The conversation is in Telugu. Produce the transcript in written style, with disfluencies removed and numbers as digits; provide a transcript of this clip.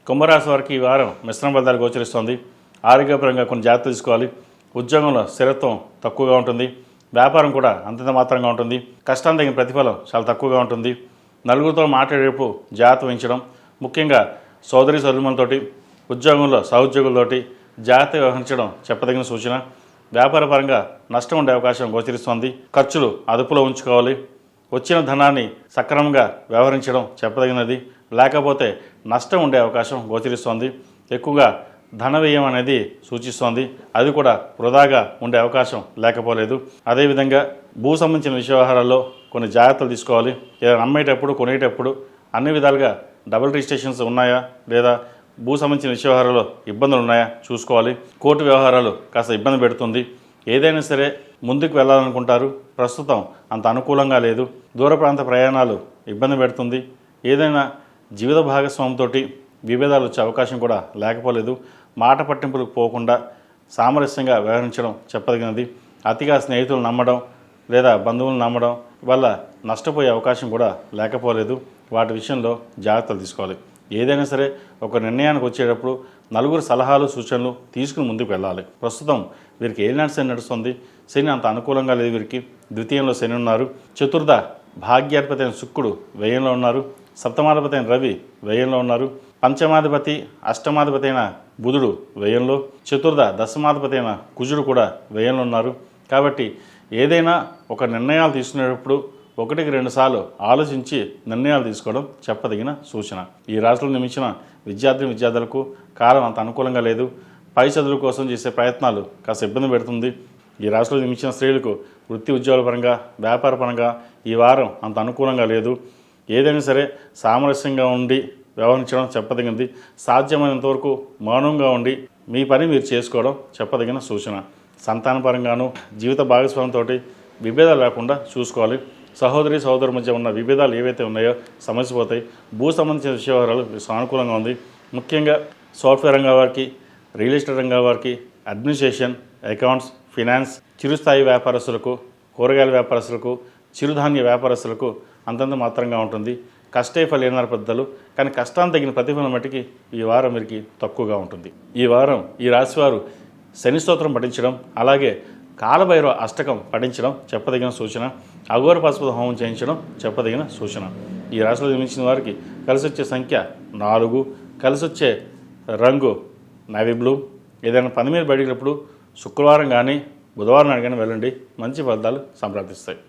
కుంభరాశి వారికి ఈ వారం మిశ్రమ ఫలితాలు గోచరిస్తోంది. ఆరోగ్యపరంగా కొన్ని జాగ్రత్తలు తీసుకోవాలి. ఉద్యోగంలో స్థిరత్వం తక్కువగా ఉంటుంది. వ్యాపారం కూడా అంతంత మాత్రంగా ఉంటుంది. కష్టం తగిన ప్రతిఫలం చాలా తక్కువగా ఉంటుంది. నలుగురితో మాట్లాడేటప్పుడు జాగ్రత్త వహించడం, ముఖ్యంగా సోదరి సోదరులతోటి, ఉద్యోగంలో సహోద్యోగులతోటి జాగ్రత్త వ్యవహరించడం చెప్పదగిన సూచన. వ్యాపారపరంగా నష్టం ఉండే అవకాశం గోచరిస్తోంది. ఖర్చులు అదుపులో ఉంచుకోవాలి. వచ్చిన ధనాన్ని సక్రమంగా వ్యవహరించడం చెప్పదగినది, లేకపోతే నష్టం ఉండే అవకాశం గోచరిస్తోంది. ఎక్కువగా ధన వ్యయం అనేది సూచిస్తోంది. అది కూడా వృధాగా ఉండే అవకాశం లేకపోలేదు. అదేవిధంగా భూ సంబంధించిన వ్యవహారాల్లో కొన్ని జాగ్రత్తలు తీసుకోవాలి. ఏదైనా అమ్మేటప్పుడు కొనేటప్పుడు అన్ని విధాలుగా డబుల్ రిజిస్ట్రేషన్స్ ఉన్నాయా లేదా, భూ సంబంధించిన వ్యవహారాల్లో ఇబ్బందులు ఉన్నాయా చూసుకోవాలి. కోర్టు వ్యవహారాలు కాస్త ఇబ్బంది పెడుతుంది. ఏదైనా సరే ముందుకు వెళ్ళాలనుకుంటారు, ప్రస్తుతం అంత అనుకూలంగా లేదు. దూర ప్రాంత ప్రయాణాలు ఇబ్బంది పెడుతుంది. ఏదైనా జీవిత భాగస్వామితో విభేదాలు వచ్చే అవకాశం కూడా లేకపోలేదు. మాట పట్టింపులకు పోకుండా సామరస్యంగా వ్యవహరించడం చెప్పదగినది. అతిగా స్నేహితులు నమ్మడం లేదా బంధువులు నమ్మడం వల్ల నష్టపోయే అవకాశం కూడా లేకపోలేదు. వాటి విషయంలో జాగ్రత్తలు తీసుకోవాలి. ఏదైనా సరే ఒక నిర్ణయానికి వచ్చేటప్పుడు నలుగురు సలహాలు సూచనలు తీసుకుని ముందుకు వెళ్ళాలి. ప్రస్తుతం వీరికి ఏలినాటి శని నడుస్తుంది. శని అంత అనుకూలంగా లేదు వీరికి. ద్వితీయంలో శని ఉన్నారు. చతుర్థ భాగ్యాధిపతి అయిన శుక్రుడు వ్యయంలో ఉన్నారు. సప్తమాధిపతి అయిన రవి వ్యయంలో ఉన్నారు. పంచమాధిపతి అష్టమాధిపతి అయిన బుధుడు వ్యయంలో, చతుర్థ దశమాధిపతి అయిన కుజుడు కూడా వ్యయంలో ఉన్నారు. కాబట్టి ఏదైనా ఒక నిర్ణయాలు తీసుకునేటప్పుడు 1-2 సార్లు ఆలోచించి నిర్ణయాలు తీసుకోవడం చెప్పదగిన సూచన. ఈ రాశిలో నియమించిన విద్యార్థులకు కాలం అంత అనుకూలంగా లేదు. పై చదువుల కోసం చేసే ప్రయత్నాలు కాస్త ఇబ్బంది పెడుతుంది. ఈ రాశిలో నియమించిన స్త్రీలకు వృత్తి ఉద్యోగాల పరంగా, వ్యాపార పరంగా ఈ వారం అంత అనుకూలంగా లేదు. ఏదైనా సరే సామరస్యంగా ఉండి వ్యవహరించడం చెప్పదగినది. సాధ్యమైనంతవరకు మౌనంగా ఉండి మీ పని మీరు చేసుకోవడం చెప్పదగిన సూచన. సంతానపరంగాను జీవిత భాగస్వామితో విభేదాలు లేకుండా చూసుకోవాలి. సహోదరి సహోదరు మధ్య ఉన్న విభేదాలు ఏవైతే ఉన్నాయో సమస్యపోతాయి. భూ సంబంధించిన వ్యవహారాలు సానుకూలంగా ఉంది. ముఖ్యంగా సాఫ్ట్వేర్ రంగం వారికి, రియల్ ఎస్టేట్ రంగం వారికి, అడ్మినిస్ట్రేషన్, అకౌంట్స్, ఫినాన్స్, చిరుస్థాయి వ్యాపారస్తులకు, కూరగాయల వ్యాపారస్తులకు, చిరుధాన్య వ్యాపారస్తులకు అంతంత మాత్రంగా ఉంటుంది. కష్టే ఫలేనారు పెద్దలు, కానీ కష్టాన్ని తగిన ప్రతిఫలం మట్టికి ఈ వారం వీరికి తక్కువగా ఉంటుంది. ఈ వారం ఈ రాశివారు శని స్తోత్రం పఠించడం, అలాగే కాలభైరవ అష్టకం పఠించడం చెప్పదగిన సూచన. అఘోర పశుపతి హోమం చేయించడం చెప్పదగిన సూచన. ఈ రాశిలో జన్మించిన వారికి కలిసి వచ్చే సంఖ్య 4, కలిసి వచ్చే రంగు నేవీ బ్లూ. ఏదైనా పని మీద బయటప్పుడు శుక్రవారం కానీ బుధవారం నాడు కానీ వెళ్ళండి, మంచి ఫలితాలు సంప్రాప్తిస్తాయి.